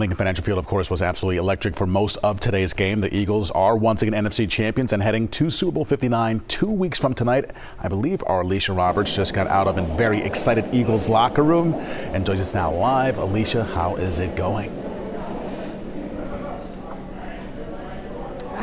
Lincoln Financial Field, of course, was absolutely electric for most of today's game. The Eagles are once again NFC champions and heading to Super Bowl 59 2 weeks from tonight. I believe our Alicia Roberts just got out of a very excited Eagles locker room and joins us now live. Alicia, how is it going?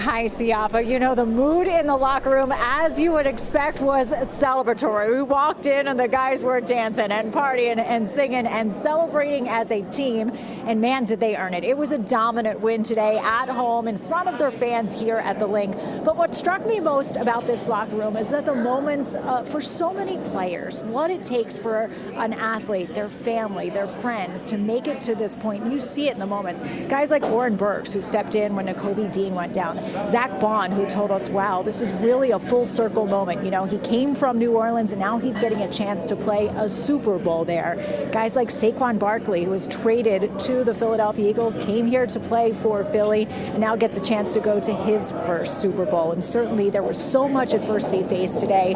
Hi, Siafa. You know, the mood in the locker room, as you would expect, was celebratory. We walked in and the guys were dancing and partying and singing and celebrating as a team. And man, did they earn it. It was a dominant win today at home in front of their fans here at the Link. But what struck me most about this locker room is that the moments for so many players, what it takes for an athlete, their family, their friends to make it to this point. You see it in the moments. Guys like Oren Burks, who stepped in when Nakobe Dean went down. Zach Bond, who told us, wow, this is really a full circle moment. You know, he came from New Orleans and now he's getting a chance to play a Super Bowl there. Guys like Saquon Barkley, who was traded to the Philadelphia Eagles, came here to play for Philly and now gets a chance to go to his first Super Bowl. And certainly there was so much adversity faced today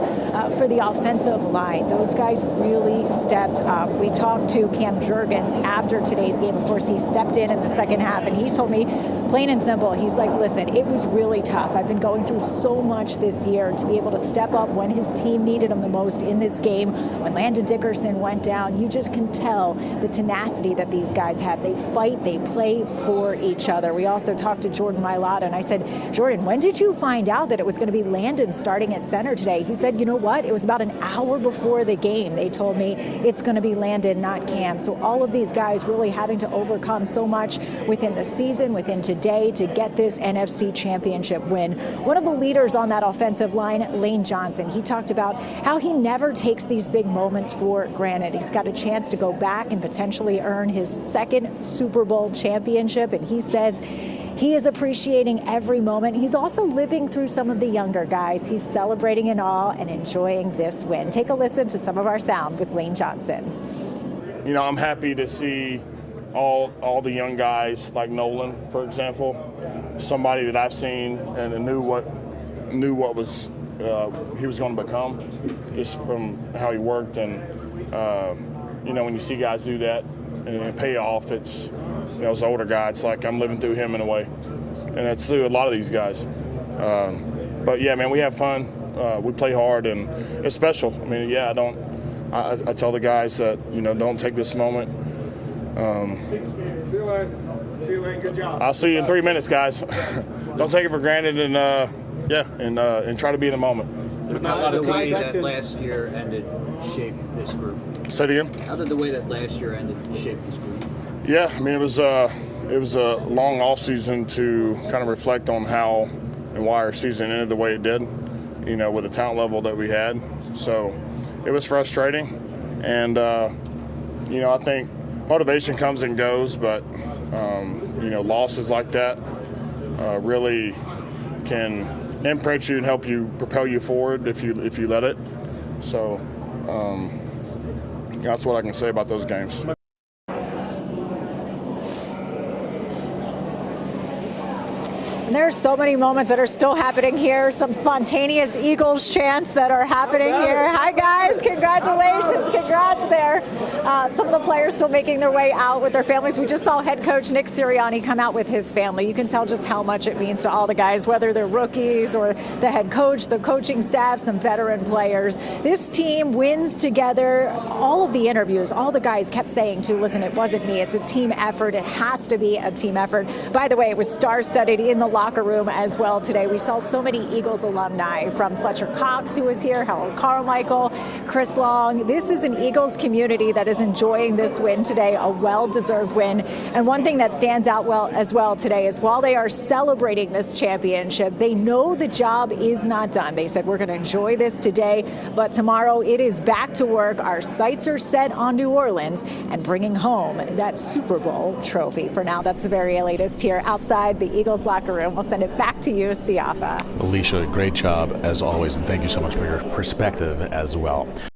for the offensive line. Those guys really stepped up. We talked to Cam Jurgens after today's game. Of course, he stepped in the second half and he told me, plain and simple, he's like, listen, it was really tough. I've been going through so much this year to be able to step up when his team needed him the most in this game. When Landon Dickerson went down, you just can tell the tenacity that these guys have. They fight, they play for each other. We also talked to Jordan Mailata, and I said, Jordan, when did you find out that it was going to be Landon starting at center today? He said, you know what? It was about an hour before the game. They told me it's going to be Landon, not Cam. So all of these guys really having to overcome so much within the season, within today, to get this NFC championship win. One of the leaders on that offensive line, Lane Johnson, he talked about how he never takes these big moments for granted. He's got a chance to go back and potentially earn his second Super Bowl championship, and he says he is appreciating every moment. He's also living through some of the younger guys. He's celebrating it all and enjoying this win. Take a listen to some of our sound with Lane Johnson. You know, I'm happy to see all the young guys like Nolan, for example, somebody that I've seen and knew what was he was going to become just from how he worked. And you know, when you see guys do that and pay off, it's, you know, as an older guy, it's like I'm living through him in a way, and that's through a lot of these guys. But yeah, man, we have fun. We play hard, and it's special. I mean, yeah, I tell the guys that, you know, don't take this moment. See you, Lane. Good job. I'll see you in 3 minutes, guys. Don't take it for granted, and and try to be in the moment. There's not a lot of the way that last year ended shape this group. Say it again. How did the way that last year ended shape this group? Yeah, I mean, it was a long off season to kind of reflect on how and why our season ended the way it did. You know, with the talent level that we had, so it was frustrating, and you know, I think motivation comes and goes, but you know, losses like that really can imprint you and help you propel you forward if you let it. So that's what I can say about those games. And there's so many moments that are still happening here. Some spontaneous Eagles chants that are happening here. Hi, guys. Congratulations. Congrats there. Some of the players still making their way out with their families. We just saw head coach Nick Sirianni come out with his family. You can tell just how much it means to all the guys, whether they're rookies or the head coach, the coaching staff, some veteran players. This team wins together. All of the interviews, all the guys kept saying, too, listen, it wasn't me. It's a team effort. It has to be a team effort. By the way, it was star-studded in the locker room as well today. We saw so many Eagles alumni, from Fletcher Cox, who was here, Harold Carmichael, Chris Long. This is an Eagles community that is enjoying this win today, a well-deserved win. And one thing that stands out as well today is while they are celebrating this championship, they know the job is not done. They said, we're going to enjoy this today, but tomorrow it is back to work. Our sights are set on New Orleans and bringing home that Super Bowl trophy. For now, that's the very latest here outside the Eagles locker room. We'll send it back to you, Siafa. Alicia, great job as always, and thank you so much for your perspective as well.